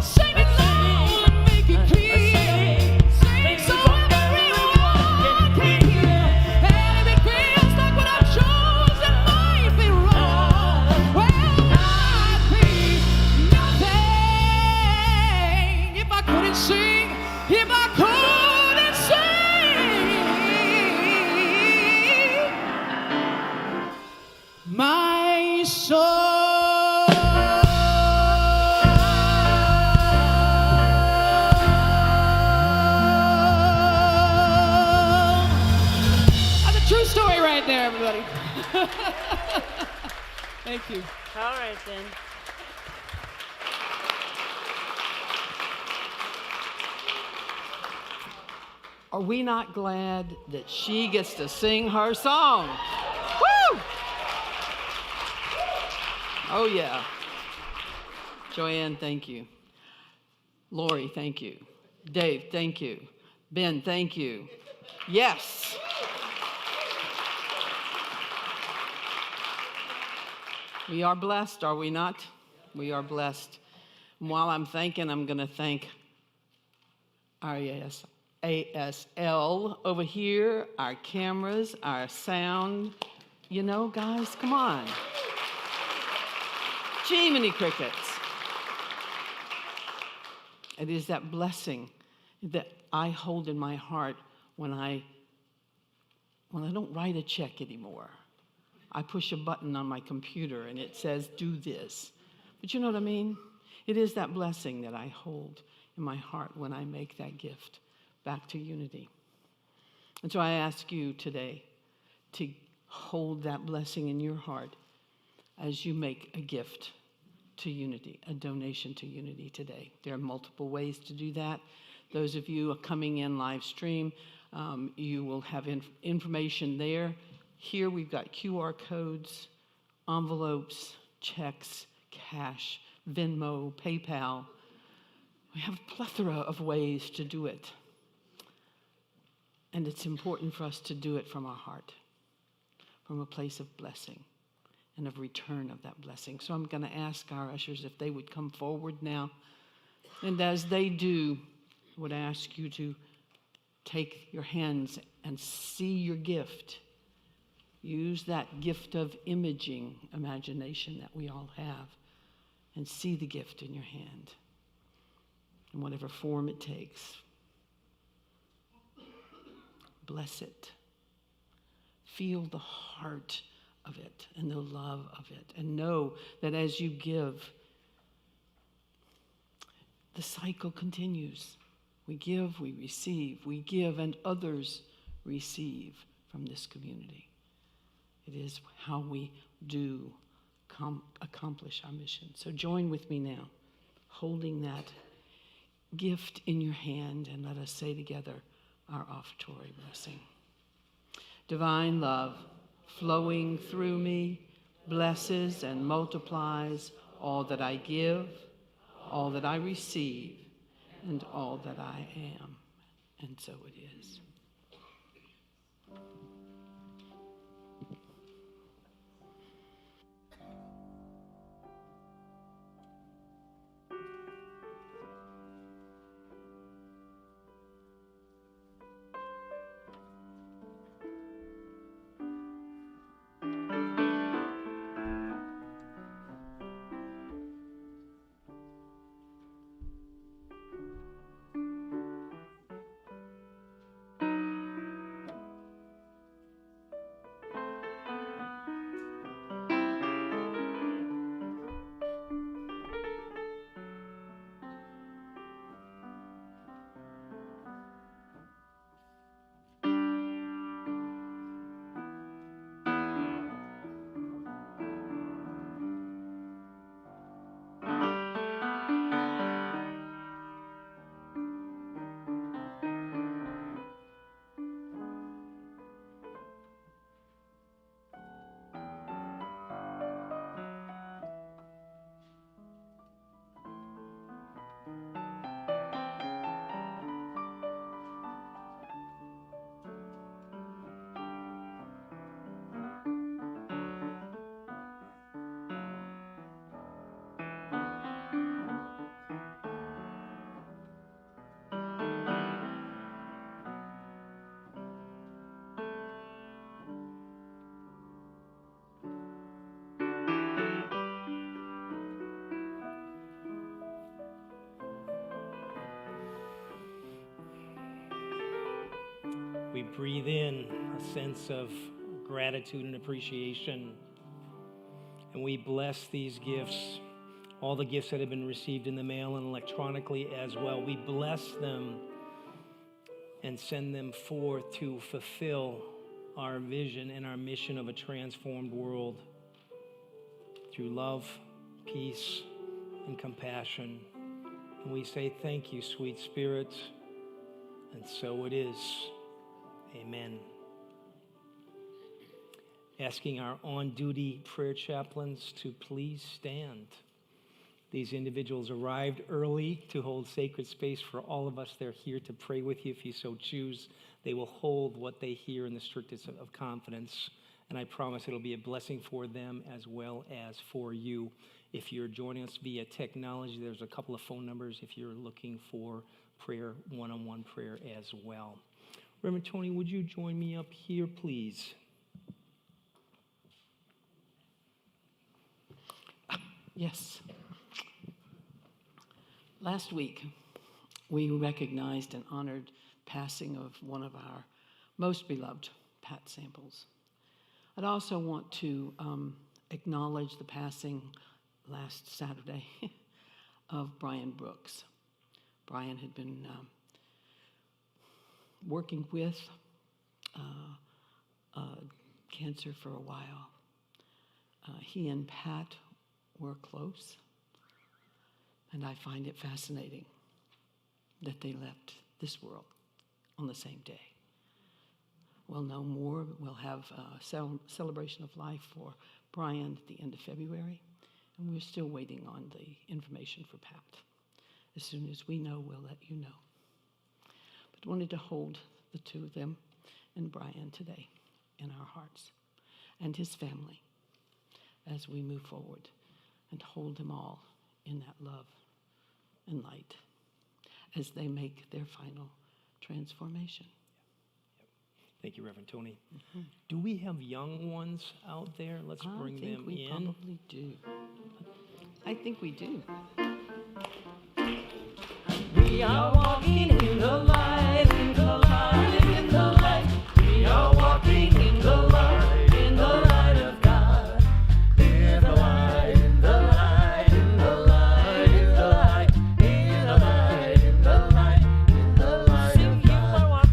Sing it loud and make it clear. Sing so everyone can hear. And if it feels like what I've chosen might be wrong, well, I'd be nothing if I couldn't sing, if I couldn't sing my song. That's a true story right there, everybody. Thank you. All right, then. Are we not glad that she gets to sing her song? Woo! Oh, yeah. Joanne, thank you. Lori, thank you. Dave, thank you. Ben, thank you. Yes. We are blessed, are we not? We are blessed. And while I'm thanking, I'm going to thank our ASL over here, our cameras, our sound. You know, guys, come on. Jiminy crickets. It is that blessing that I hold in my heart when I don't write a check anymore. I push a button on my computer and it says, do this. But you know what I mean? It is that blessing that I hold in my heart when I make that gift back to Unity. And so I ask you today to hold that blessing in your heart as you make a gift to Unity, a donation to Unity today. There are multiple ways to do that. Those of you coming in live stream, you will have information there. Here we've got QR codes, envelopes, checks, cash, Venmo, PayPal. We have a plethora of ways to do it. And it's important for us to do it from our heart, from a place of blessing and of return of that blessing. So I'm going to ask our ushers if they would come forward now. And as they do, I would ask you to take your hands and see your gift. Use that gift of imaging imagination that we all have and see the gift in your hand in whatever form it takes. Bless it. Feel the heart of it and the love of it. And know that as you give, the cycle continues. We give, we receive. We give and others receive from this community. It is how we do accomplish our mission. So join with me now, holding that gift in your hand, and let us say together our offertory blessing. Divine love flowing through me blesses and multiplies all that I give, all that I receive, and all that I am. And so it is. We breathe in a sense of gratitude and appreciation. And we bless these gifts, all the gifts that have been received in the mail and electronically as well. We bless them and send them forth to fulfill our vision and our mission of a transformed world through love, peace, and compassion. And we say thank you, sweet Spirit. And so it is. Amen. Asking our on-duty prayer chaplains to please stand. These individuals arrived early to hold sacred space for all of us. They're here to pray with you if you so choose. They will hold what they hear in the strictest of confidence. And I promise it'll be a blessing for them as well as for you. If you're joining us via technology, there's a couple of phone numbers if you're looking for prayer, one-on-one prayer as well. Reverend Toni, would you join me up here, please? Yes. Last week, we recognized and honored passing of one of our most beloved Pat Samples. I'd also want to acknowledge the passing last Saturday of Brian Brooks. Brian had been working with cancer for a while. He and Pat were close, and I find it fascinating that they left this world on the same day. We'll know more. We'll have a celebration of life for Brian at the end of February, and we're still waiting on the information for Pat. As soon as we know, we'll let you know. But wanted to hold the two of them and Brian today in our hearts and his family as we move forward, and hold them all in that love and light as they make their final transformation. Thank you, Reverend Toni. Mm-hmm. Do we have young ones out there? Let's bring them in. I think we probably do. I think we do. We are walking in the light, in the light, in the light. We are walking in the light, in the light of God. In the light, in the light, in the light, in the light, in the light, in the light, in the light of God.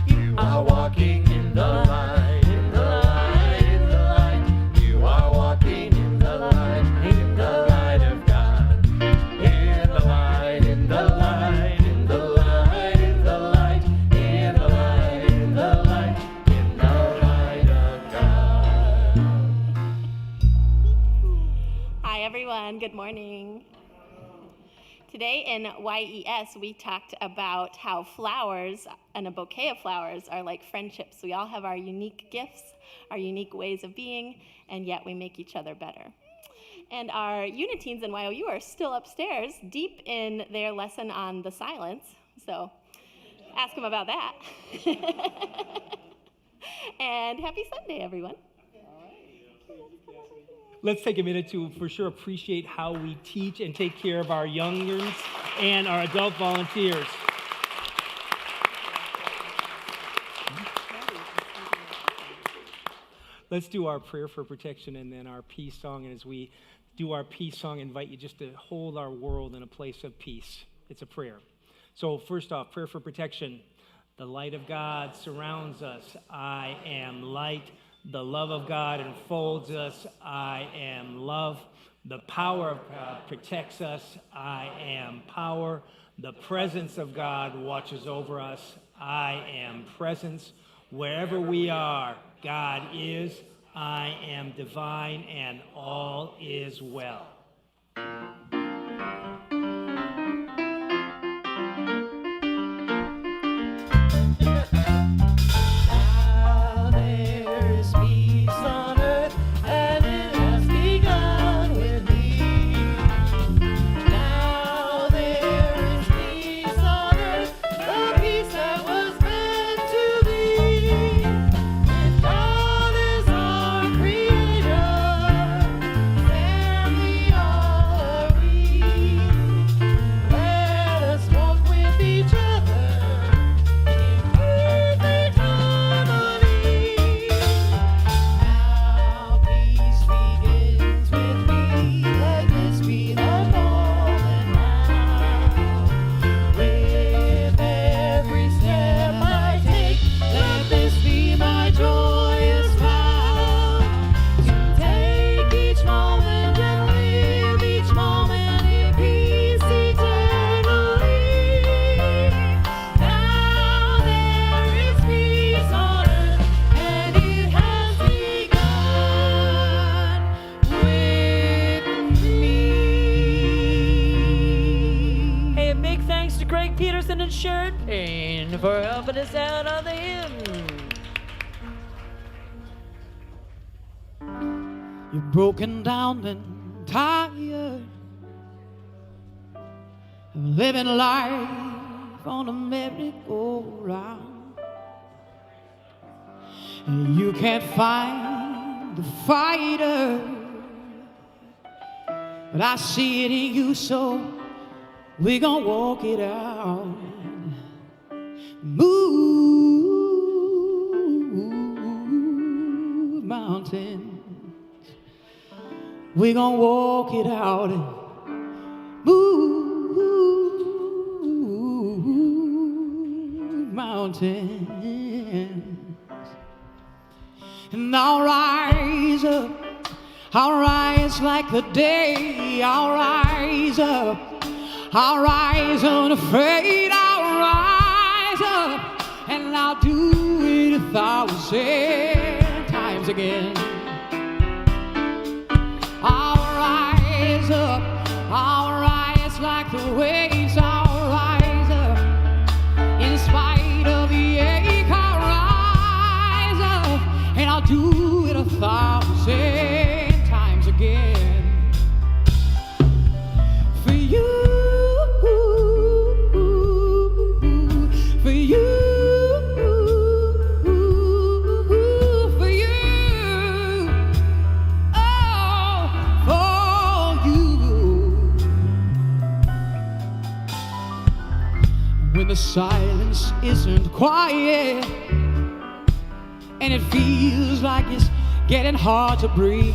You are walking in the light, in the light, in the light. You are walking in the light, in the light of God. In the light, in the light, in the light, in the light, in the light, in the light, in the light of God. Hi, everyone. Good morning. Today in YES, we talked about how flowers and a bouquet of flowers are like friendships. We all have our unique gifts, our unique ways of being, and yet we make each other better. And our uniteens in YOU are still upstairs, deep in their lesson on the silence. So ask them about that. And happy Sunday, everyone. Let's take a minute to for sure appreciate how we teach and take care of our youngers and our adult volunteers. Let's do our prayer for protection and then our peace song. And as we do our peace song, I invite you just to hold our world in a place of peace. It's a prayer. So first off, prayer for protection. The light of God surrounds us. I am light. The love of God enfolds us. I am love. The power of God protects us. I am power. The presence of God watches over us. I am presence. Wherever we are, God is. I am divine, and all is well. Now there is peace on earth, and it has begun with me. Now there is peace on earth, the peace that was meant to be. With God as our Creator, family all are we. for helping us out on the hymn. You're broken down and tired of living life on a merry-go-round. And you can't find the fighter, but I see it in you, so we're gonna walk it out. Move mountains. We're gonna walk it out and move mountains. And I'll rise up, I'll rise like the day. I'll rise up, I'll rise unafraid. I'll rise up and I'll do it 1,000 times again. I'll rise up, I'll rise like the waves. I'll rise up in spite of the ache. I'll rise up and I'll do it 1,000 times again. For you, for you. When the silence isn't quiet and it feels like it's getting hard to breathe,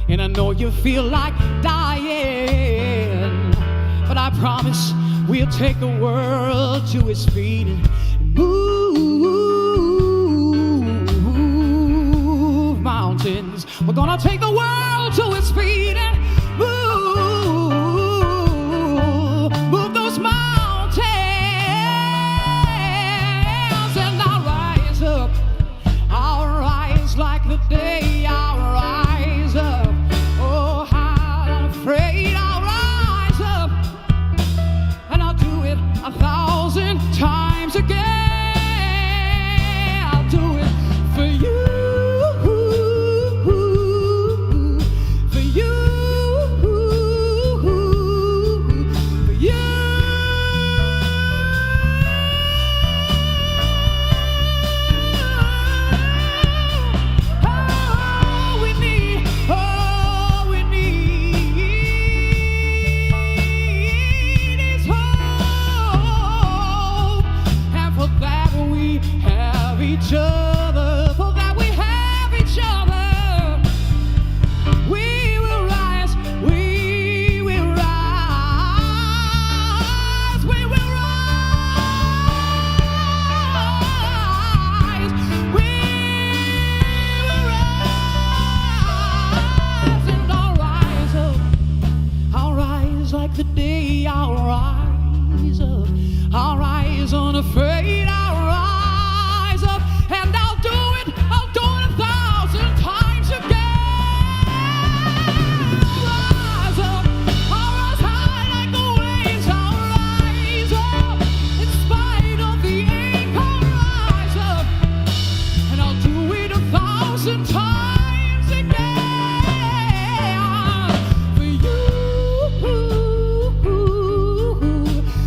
and I know you feel like dying, but I promise we'll take the world to its feet and move mountains. We're gonna take the world to its feet and move those mountains. Like the day I'll rise up, oh how I'm afraid. I'll rise up and I'll do it 1,000 times again. I'll do it for you, for you, for you. Each other, for that we have each other. We will rise, we will rise, we will rise, we will rise, and I'll rise up, I'll rise like the day. I'll rise up, I'll rise unafraid. I'll rise. And I'll do it 1,000 times again. Rise up, I'll rise high like the waves. I'll rise up in spite of the ache. I'll rise up and I'll do it 1,000 times again. For you,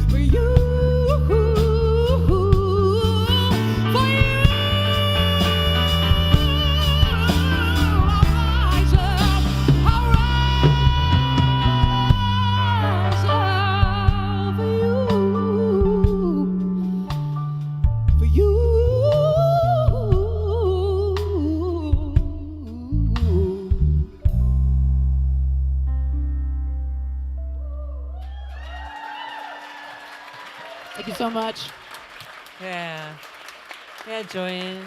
for you. Thank you so much. Yeah. Yeah, Joanne.